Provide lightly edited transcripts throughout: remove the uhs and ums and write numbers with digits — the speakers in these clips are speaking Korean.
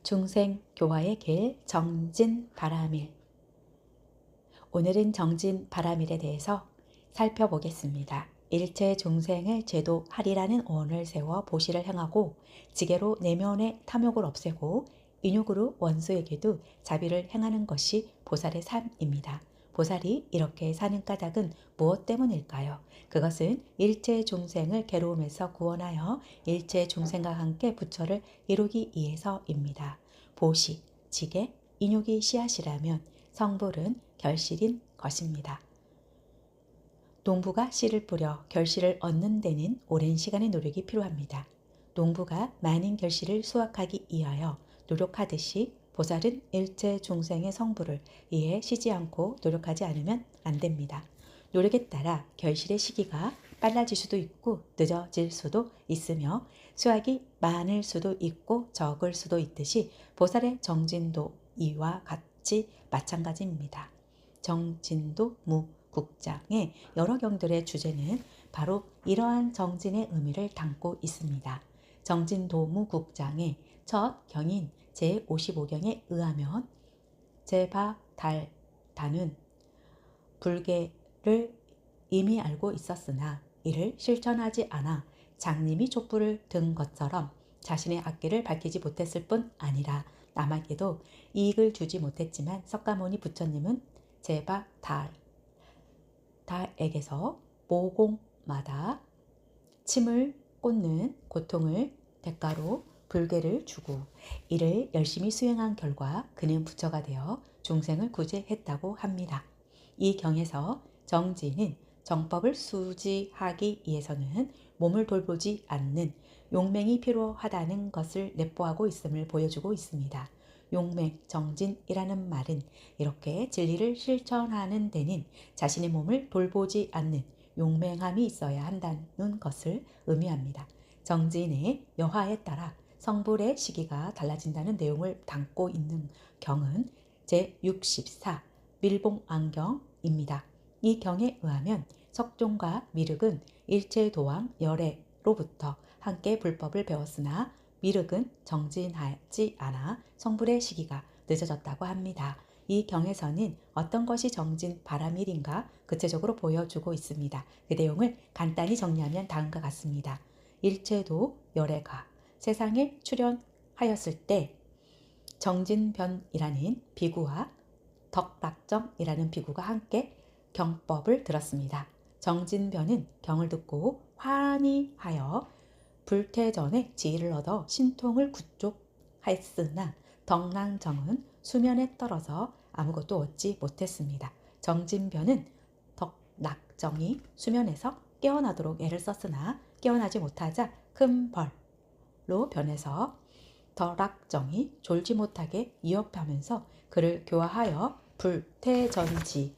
중생 교화의 길 정진 바라밀. 오늘은 정진 바라밀에 대해서 살펴보겠습니다. 일체 중생을 제도하리라는 오언을 세워 보시를 행하고 지게로 내면의 탐욕을 없애고 인욕으로 원수에게도 자비를 행하는 것이 보살의 삶입니다. 보살이 이렇게 사는 까닭은 무엇 때문일까요? 그것은 일체 중생을 괴로움에서 구원하여 일체 중생과 함께 부처를 이루기 위해서입니다. 보시, 지게, 인욕이 씨앗이라면 성불은 결실인 것입니다. 농부가 씨를 뿌려 결실을 얻는 데는 오랜 시간의 노력이 필요합니다. 농부가 많은 결실을 수확하기 위하여 노력하듯이 보살은 일체 중생의 성불을 위해 쉬지 않고 노력하지 않으면 안 됩니다. 노력에 따라 결실의 시기가 빨라질 수도 있고 늦어질 수도 있으며 수확이 많을 수도 있고 적을 수도 있듯이 보살의 정진도 이와 같이 마찬가지입니다. 정진도 무국장의 여러 경들의 주제는 바로 이러한 정진의 의미를 담고 있습니다. 정진도무국장의 첫 경인 제55경에 의하면 제바달다는 불계를 이미 알고 있었으나 이를 실천하지 않아 장님이 촛불을 든 것처럼 자신의 악기를 밝히지 못했을 뿐 아니라 남에게도 이익을 주지 못했지만 석가모니 부처님은 제바달에게서 모공마다 침을 꽂는 고통을 대가로 불계를 주고 이를 열심히 수행한 결과 그는 부처가 되어 중생을 구제했다고 합니다. 이 경에서 정진은 정법을 수지하기 위해서는 몸을 돌보지 않는 용맹이 필요하다는 것을 내포하고 있음을 보여주고 있습니다. 용맹, 정진이라는 말은 이렇게 진리를 실천하는 데는 자신의 몸을 돌보지 않는 용맹함이 있어야 한다는 것을 의미합니다. 정진의 여하에 따라 성불의 시기가 달라진다는 내용을 담고 있는 경은 제64 밀봉안경입니다. 이 경에 의하면 석종과 미륵은 일체도왕 열애로부터 함께 불법을 배웠으나 미륵은 정진하지 않아 성불의 시기가 늦어졌다고 합니다. 이 경에서는 어떤 것이 정진 바라밀인가 구체적으로 보여주고 있습니다. 그 내용을 간단히 정리하면 다음과 같습니다. 일체도 열애가 세상에 출현하였을 때 정진변이라는 비구와 덕락정이라는 비구가 함께 경법을 들었습니다. 정진변은 경을 듣고 환희하여 불퇴전에 지혜를 얻어 신통을 구족하였으나 덕랑정은 수면에 떨어져 아무것도 얻지 못했습니다. 정진변은 덕락정이 수면에서 깨어나도록 애를 썼으나 깨어나지 못하자 큰 벌로 변해서 덕락정이 졸지 못하게 위협하면서 그를 교화하여 불퇴전지에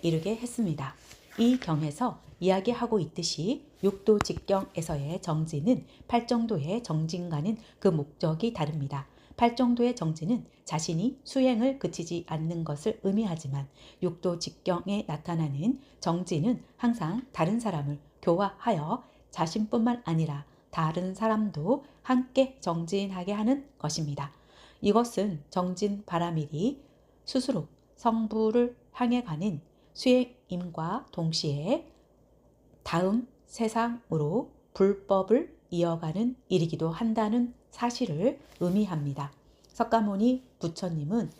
이르게 했습니다. 이 경에서 이야기하고 있듯이 육도직경에서의 정진은 팔정도의 정진과는 그 목적이 다릅니다. 팔정도의 정진은 자신이 수행을 그치지 않는 것을 의미하지만 육도직경에 나타나는 정진은 항상 다른 사람을 교화하여 자신뿐만 아니라 다른 사람도 함께 정진하게 하는 것입니다. 이것은 정진 바라밀이 스스로 성부를 향해 가는 수행임과 동시에 다음 세상으로 불법을 이어가는 일이기도 한다는 사실을 의미합니다. 석가모니 부처님은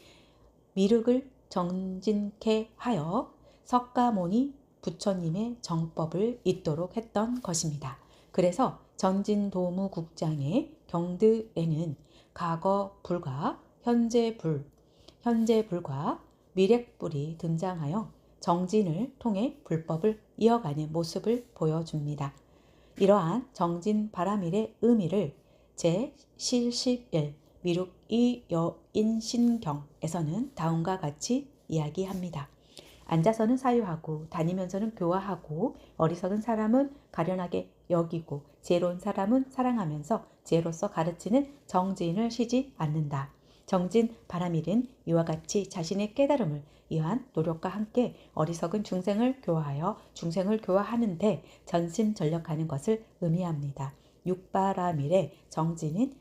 미륵을 정진케 하여 석가모니 부처님의 정법을 잇도록 했던 것입니다. 그래서 정진도무국장의 경드에는 과거불과 현재불과 미륵불이 등장하여 정진을 통해 불법을 이어가는 모습을 보여줍니다. 이러한 정진 바라밀의 의미를 제71 미륵이여인신경에서는 다음과 같이 이야기합니다. 앉아서는 사유하고 다니면서는 교화하고 어리석은 사람은 가련하게 여기고 지혜로운 사람은 사랑하면서 지혜로서 가르치는 정진을 쉬지 않는다. 정진 바라밀은 이와 같이 자신의 깨달음을 위한 노력과 함께 어리석은 중생을 교화하여 중생을 교화하는데 전심전력하는 것을 의미합니다. 육바라밀의 정진은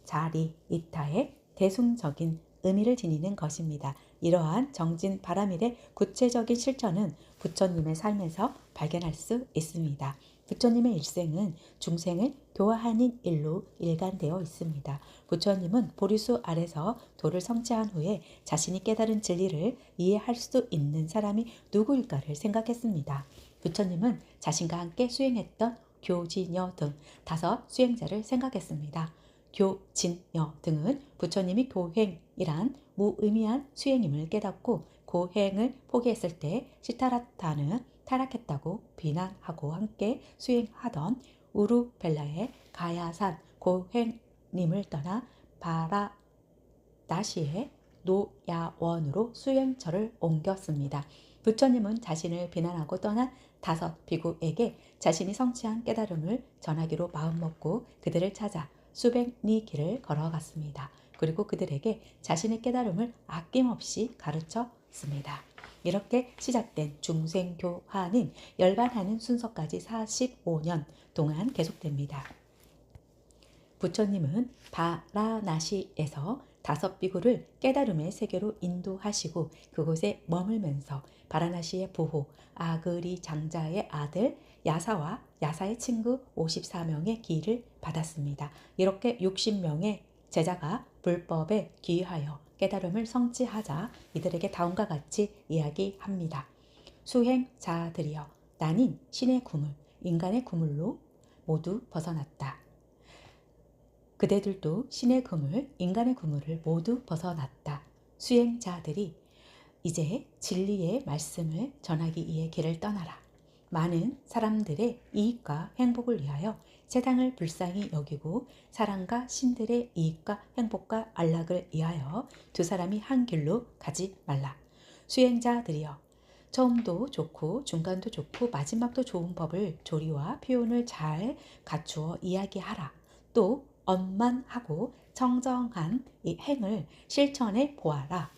자리, 이타의 대승적인 의미를 지니는 것입니다. 이러한 정진 바라밀의 구체적인 실천은 부처님의 삶에서 발견할 수 있습니다. 부처님의 일생은 중생을 교화하는 일로 일관되어 있습니다. 부처님은 보리수 아래서 도를 성취한 후에 자신이 깨달은 진리를 이해할 수 있는 사람이 누구일까를 생각했습니다. 부처님은 자신과 함께 수행했던 교진여 등 5 수행자를 생각했습니다. 교진여 등은 부처님이 교행이란 무의미한 수행임을 깨닫고 고행을 포기했을 때 시타라타는 타락했다고 비난하고 함께 수행하던 우루벨라의 가야산 고행님을 떠나 바라나시의 노야원으로 수행처를 옮겼습니다. 부처님은 자신을 비난하고 떠난 5 비구에게 자신이 성취한 깨달음을 전하기로 마음먹고 그들을 찾아 수백 리 길을 걸어갔습니다. 그리고 그들에게 자신의 깨달음을 아낌없이 가르쳤습니다. 이렇게 시작된 중생교화는 열반하는 순서까지 45년 동안 계속됩니다. 부처님은 바라나시에서 5 비구를 깨달음의 세계로 인도하시고 그곳에 머물면서 바라나시의 부호 아그리 장자의 아들 야사와 야사의 친구 54명의 기를 받았습니다. 이렇게 60명의 제자가 불법에 기하여 깨달음을 성취하자 이들에게 다음과 같이 이야기합니다. 수행자들이여, 나는 신의 구물, 인간의 구물로 모두 벗어났다. 그대들도 신의 그물, 인간의 그물을 모두 벗어났다. 수행자들이 이제 진리의 말씀을 전하기 위해 길을 떠나라. 많은 사람들의 이익과 행복을 위하여 세상을 불쌍히 여기고 사람과 신들의 이익과 행복과 안락을 위하여 2 사람이 한 길로 가지 말라. 수행자들이여, 처음도 좋고 중간도 좋고 마지막도 좋은 법을 조리와 표현을 잘 갖추어 이야기하라. 또 엄만하고 청정한 이 행을 실천해 보아라.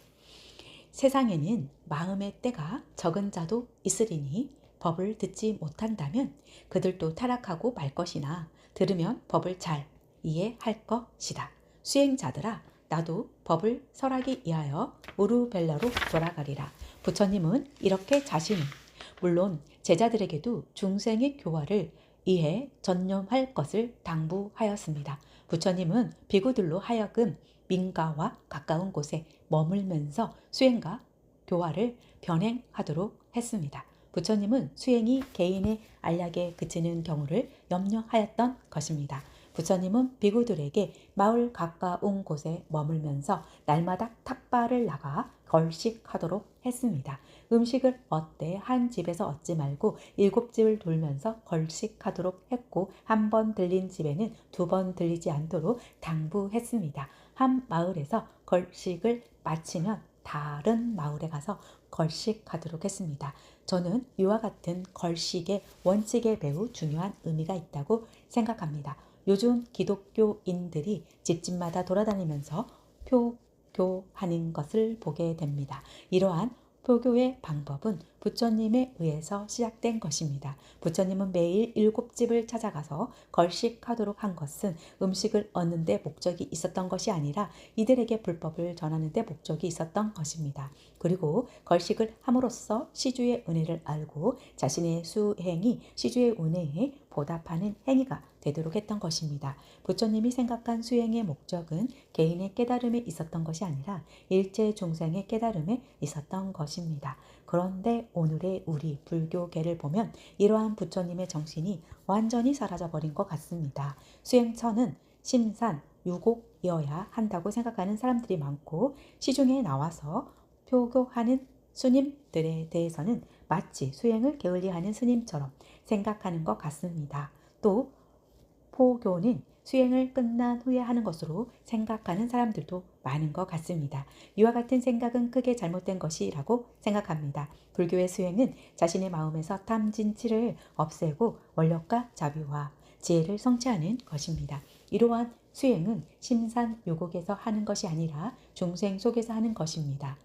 세상에는 마음의 때가 적은 자도 있으리니 법을 듣지 못한다면 그들도 타락하고 말 것이나 들으면 법을 잘 이해할 것이다. 수행자들아, 나도 법을 설하기 위하여 우루벨라로 돌아가리라. 부처님은 이렇게 자신은 물론 제자들에게도 중생의 교화를 이해 전념할 것을 당부하였습니다. 부처님은 비구들로 하여금 민가와 가까운 곳에 머물면서 수행과 교화를 병행하도록 했습니다. 부처님은 수행이 개인의 안락에 그치는 경우를 염려하였던 것입니다. 부처님은 비구들에게 마을 가까운 곳에 머물면서 날마다 탁발을 나가 걸식하도록 했습니다. 음식을 얻되 한 집에서 얻지 말고 7 집을 돌면서 걸식하도록 했고 1 번 들린 집에는 2 번 들리지 않도록 당부했습니다. 한 마을에서 걸식을 마치면 다른 마을에 가서 걸식하도록 했습니다. 저는 이와 같은 걸식의 원칙에 매우 중요한 의미가 있다고 생각합니다. 요즘 기독교인들이 집집마다 돌아다니면서 표교하는 것을 보게 됩니다. 이러한 포교의 방법은 부처님에 의해서 시작된 것입니다. 부처님은 매일 7 집을 찾아가서 걸식하도록 한 것은 음식을 얻는 데 목적이 있었던 것이 아니라 이들에게 불법을 전하는 데 목적이 있었던 것입니다. 그리고 걸식을 함으로써 시주의 은혜를 알고 자신의 수행이 시주의 은혜에 보답하는 행위가 되도록 했던 것입니다. 부처님이 생각한 수행의 목적은 개인의 깨달음에 있었던 것이 아니라 일체 중생의 깨달음에 있었던 것입니다. 그런데 오늘의 우리 불교계를 보면 이러한 부처님의 정신이 완전히 사라져 버린 것 같습니다. 수행처는 심산, 유곡이어야 한다고 생각하는 사람들이 많고 시중에 나와서 표교하는 스님들에 대해서는 마치 수행을 게을리하는 스님처럼 생각하는 것 같습니다. 또 포교는 수행을 끝난 후에 하는 것으로 생각하는 사람들도 많은 것 같습니다. 이와 같은 생각은 크게 잘못된 것이라고 생각합니다. 불교의 수행은 자신의 마음에서 탐진치를 없애고 원력과 자비와 지혜를 성취하는 것입니다. 이러한 수행은 심산유곡에서 하는 것이 아니라 중생 속에서 하는 것입니다.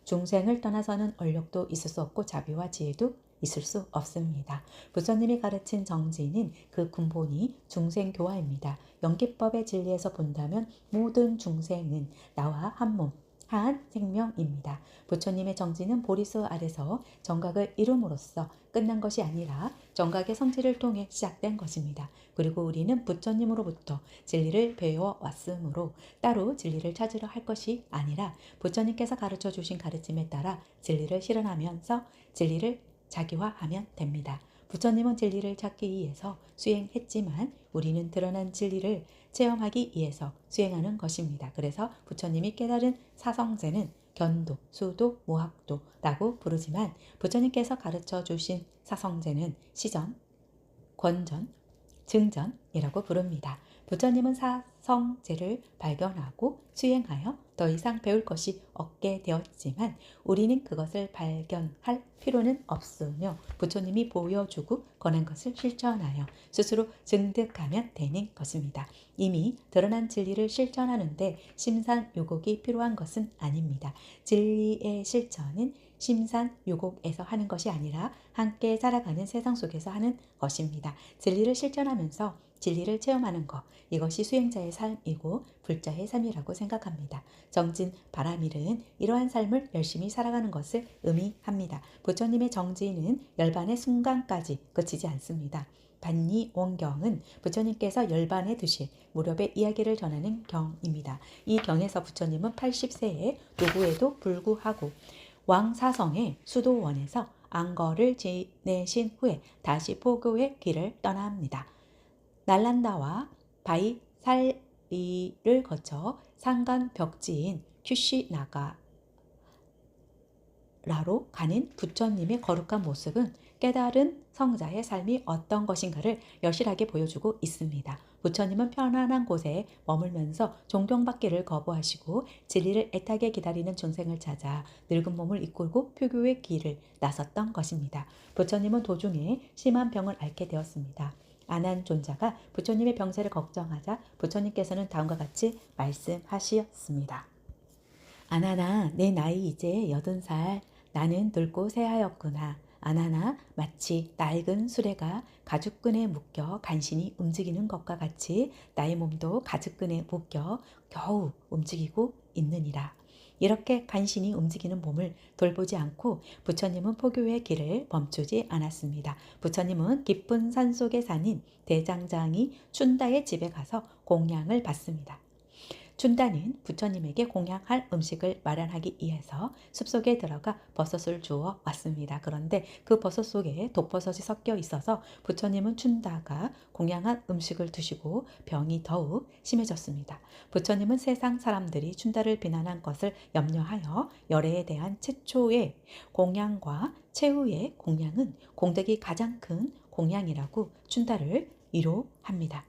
중생을 떠나서는 원력도 있을 수 없고 자비와 지혜도 있을 수 없습니다. 부처님이 가르친 정진은 그 근본이 중생교화입니다. 연기법의 진리에서 본다면 모든 중생은 나와 한 몸, 한 생명입니다. 부처님의 정진은 보리수 아래서 정각을 이룸으로써 끝난 것이 아니라 정각의 성취를 통해 시작된 것입니다. 그리고 우리는 부처님으로부터 진리를 배워왔으므로 따로 진리를 찾으려 할 것이 아니라 부처님께서 가르쳐 주신 가르침에 따라 진리를 실현하면서 진리를 자기화하면 됩니다. 부처님은 진리를 찾기 위해서 수행했지만 우리는 드러난 진리를 체험하기 위해서 수행하는 것입니다. 그래서 부처님이 깨달은 사성제는 견도, 수도, 모학도라고 부르지만 부처님께서 가르쳐 주신 사성제는 시전, 권전, 증전이라고 부릅니다. 부처님은 사성제를 발견하고 수행하여 더 이상 배울 것이 없게 되었지만 우리는 그것을 발견할 필요는 없으며 부처님이 보여주고 권한 것을 실천하여 스스로 증득하면 되는 것입니다. 이미 드러난 진리를 실천하는데 심산유곡이 필요한 것은 아닙니다. 진리의 실천은 심산유곡에서 하는 것이 아니라 함께 살아가는 세상 속에서 하는 것입니다. 진리를 실천하면서 진리를 체험하는 것, 이것이 수행자의 삶이고 불자의 삶이라고 생각합니다. 정진 바라밀은 이러한 삶을 열심히 살아가는 것을 의미합니다. 부처님의 정진은 열반의 순간까지 그치지 않습니다. 반니원경은 부처님께서 열반에 드실 무렵의 이야기를 전하는 경입니다. 이 경에서 부처님은 80세의 노후에도 불구하고 왕사성의 수도원에서 안거를 지내신 후에 다시 포교의 길을 떠납니다. 날란다와 바이살리를 거쳐 산간 벽지인 큐시나가라로 가는 부처님의 거룩한 모습은 깨달은 성자의 삶이 어떤 것인가를 여실하게 보여주고 있습니다. 부처님은 편안한 곳에 머물면서 존경받기를 거부하시고 진리를 애타게 기다리는 중생을 찾아 늙은 몸을 이끌고 표교의 길을 나섰던 것입니다. 부처님은 도중에 심한 병을 앓게 되었습니다. 아난존자가 부처님의 병세를 걱정하자 부처님께서는 다음과 같이 말씀하셨습니다. 아나나, 내 나이 이제 80살, 나는 늙고 새하였구나. 아나나, 마치 낡은 수레가 가죽끈에 묶여 간신히 움직이는 것과 같이 나의 몸도 가죽끈에 묶여 겨우 움직이고 있느니라. 이렇게 간신히 움직이는 몸을 돌보지 않고 부처님은 포교의 길을 멈추지 않았습니다. 부처님은 깊은 산속에 사는 대장장이 춘다의 집에 가서 공양을 받습니다. 춘다는 부처님에게 공양할 음식을 마련하기 위해서 숲속에 들어가 버섯을 주워 왔습니다. 그런데 그 버섯 속에 독버섯이 섞여 있어서 부처님은 춘다가 공양한 음식을 드시고 병이 더욱 심해졌습니다. 부처님은 세상 사람들이 춘다를 비난한 것을 염려하여 열애에 대한 최초의 공양과 최후의 공양은 공덕이 가장 큰 공양이라고 춘다를 위로합니다.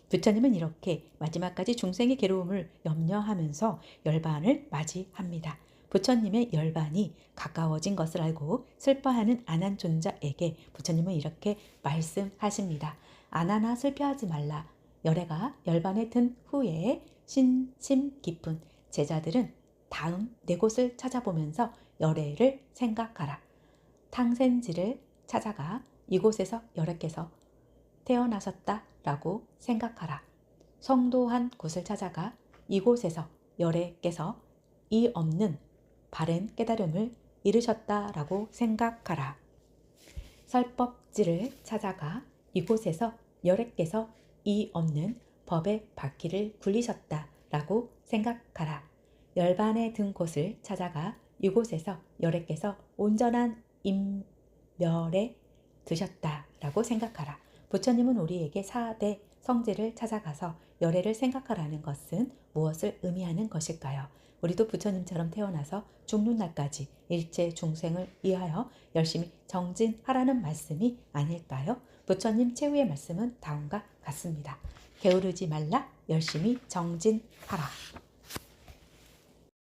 부처님은 이렇게 마지막까지 중생의 괴로움을 염려하면서 열반을 맞이합니다. 부처님의 열반이 가까워진 것을 알고 슬퍼하는 아난존자에게 부처님은 이렇게 말씀하십니다. 아나나 슬퍼하지 말라. 열애가 열반에 든 후에 신심 깊은 제자들은 다음 네 곳을 찾아보면서 열애를 생각하라. 탕센지를 찾아가 이곳에서 열애께서 태어나셨다라고 생각하라. 성도 한 곳을 찾아가 이곳에서 열애께서 이 없는 바른 깨달음을 이루셨다라고 생각하라. 설법지를 찾아가 이곳에서 열애께서 이 없는 법의 바퀴를 굴리셨다라고 생각하라. 열반에 든 곳을 찾아가 이곳에서 열애께서 온전한 인멸에 드셨다라고 생각하라. 부처님은 우리에게 4대 성제를 찾아가서 열애를 생각하라는 것은 무엇을 의미하는 것일까요? 우리도 부처님처럼 태어나서 죽는 날까지 일체 중생을 위하여 열심히 정진하라는 말씀이 아닐까요? 부처님 최후의 말씀은 다음과 같습니다. 게으르지 말라, 열심히 정진하라.